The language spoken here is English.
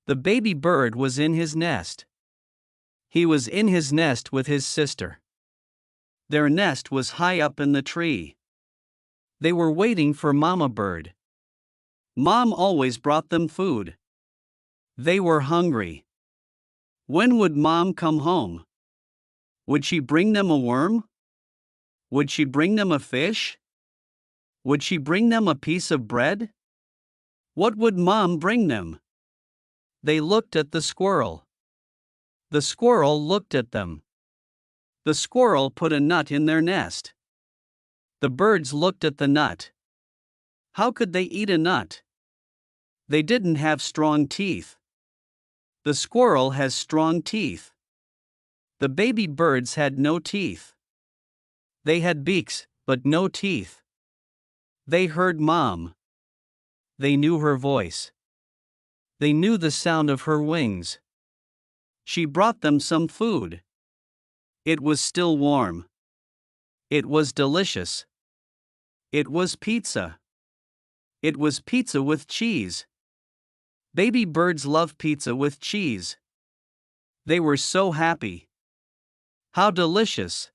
The baby bird was in his nest. He was in his nest with his sister. Their nest was high up in the tree. They were waiting for Mama Bird. Mom always brought them food. They were hungry. When would Mom come home? Would she bring them a worm? Would she bring them a fish? Would she bring them a piece of bread? What would Mom bring them? They looked at the squirrel. The squirrel looked at them. The squirrel put a nut in their nest. The birds looked at the nut. How could they eat a nut? They didn't have strong teeth. The squirrel has strong teeth. The baby birds had no teeth. They had beaks, but no teeth. They heard Mom. They knew her voice. They knew the sound of her wings. She brought them some food. It was still warm. It was delicious. It was pizza. It was pizza with cheese. Baby birds love pizza with cheese. They were so happy. How delicious!